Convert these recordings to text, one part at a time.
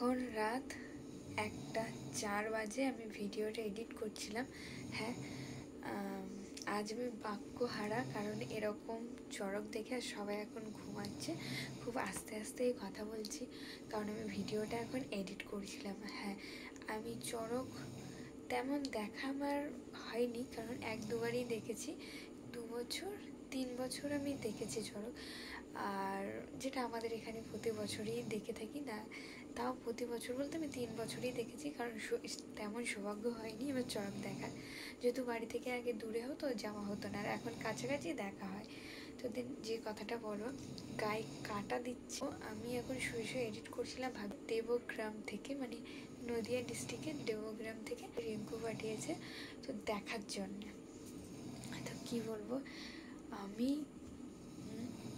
এখন রাত 1:04 বাজে। আমি ভিডিওটা এডিট করছিলাম। হ্যাঁ, আজ আমি বাক্যহারা, কারণ এরকম চড়ক দেখে আর সবাই এখন ঘুমাচ্ছে। খুব আস্তে আস্তেই কথা বলছি কারণ আমি ভিডিওটা এখন এডিট করছিলাম। হ্যাঁ, আমি চড়ক তেমন দেখা আমার হয়নি, কারণ 1-2বারই দেখেছি। 2 বছর 3 বছর আমি দেখেছি চড়ক, আর যেটা আমাদের এখানে প্রতি বছরই দেখে থাকি না, তাও প্রতি বছর বলতে আমি 3 বছরই দেখেছি, কারণ তেমন সৌভাগ্য হয়নি এবার চড়ক দেখার। যেহেতু বাড়ি থেকে আগে দূরে হতো, যাওয়া হতো না, আর এখন কাছাকাছি দেখা হয়। তো দেন যে কথাটা বলো, গায়ে কাটা দিচ্ছে। আমি এখন শুয়ে শুয়ে এডিট করছিলাম, ভাবি দেবগ্রাম থেকে, মানে নদিয়া ডিস্ট্রিক্টের দেবগ্রাম থেকে রিঙ্কু পাঠিয়েছে তো দেখার জন্য। তো কী বলবো, আমি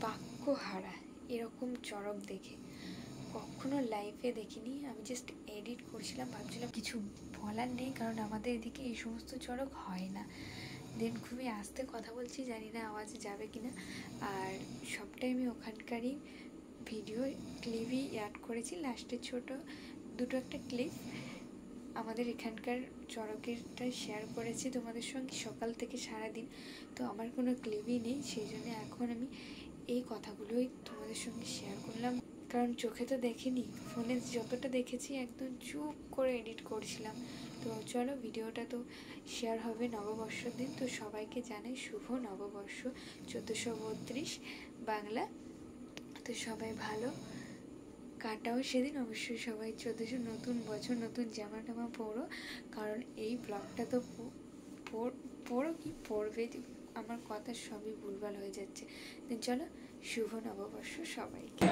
বাক্যহারা এরকম চড়ক দেখে কখনো লাইফে দেখিনি। আমি জাস্ট এডিট করছিলাম, ভাবছিলাম কিছু বলার নেই, কারণ আমাদের এদিকে এই সমস্ত চড়ক হয় না। দেন খুবই আস্তে কথা বলছি, জানি না আওয়াজ যাবে কিনা। আর সবটাই আমি ওখানকারই ভিডিও ক্লিপই অ্যাড করেছি, লাস্টে ছোট দুটো একটা ক্লিপ আমাদের এখানকার চড়কেরটা শেয়ার করেছি তোমাদের সঙ্গে সকাল থেকে সারাদিন। তো আমার কোনো ক্লিপই নেই, সেই জন্য এখন আমি এই কথাগুলোই তোমাদের সঙ্গে শেয়ার করলাম, কারণ চোখে তো দেখিনি, ফোনে যতটা দেখেছি একদম চুপ করে এডিট করছিলাম। তো চলো, ভিডিওটা তো শেয়ার হবে নববর্ষের দিন, তো সবাইকে জানাই শুভ নববর্ষ 1432 বাংলা। তো সবাই ভালো কাটাও সেদিন, অবশ্যই সবাই 1400 নতুন বছর নতুন জামা টামা পরো, কারণ এই ব্লগটা তো পড়ো কি পড়বে, আমার কথা সবই ভুলভাল হয়ে যাচ্ছে। চলো, শুভ নববর্ষ সবাইকে।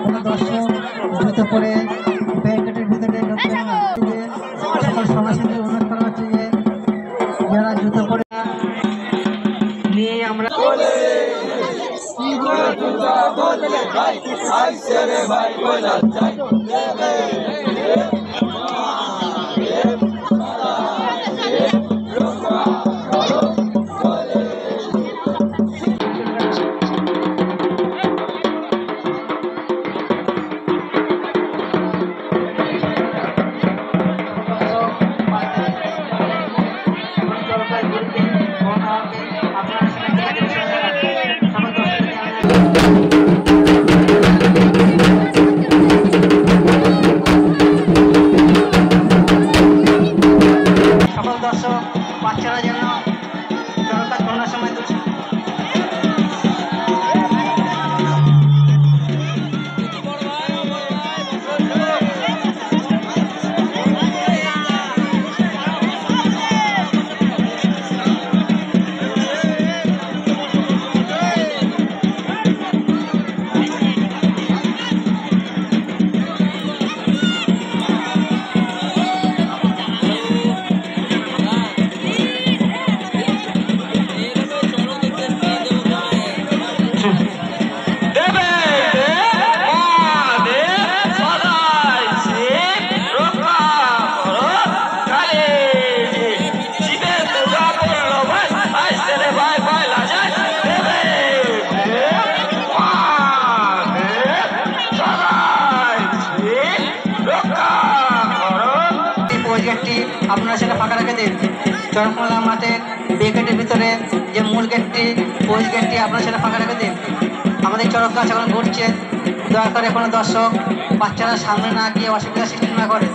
কোনো দর্শক জুতো পরে ব্যারিকেডের ভিতরে ঢুকতে না, সকল সমাজকে অনুরোধ করা হচ্ছে যে যারা জুতো পরে নিয়ে আমরা সকল দর্শক বাচ্চারা যেন জনতা করোনার সময় আপনারা সেটা ফাঁকা রেখে দিন। চরকমলা মাঠের বে গেটের ভিতরে যে মূল গেটটি ওই গেটটি আপনারা সেটা ফাঁকা রেখে দিন। আমাদের চড়ক গাছ এখন ঘুরছে, দয়া করে কোনো দর্শক বাচ্চারা সামনে না গিয়ে অসুবিধা সৃষ্টি না করে।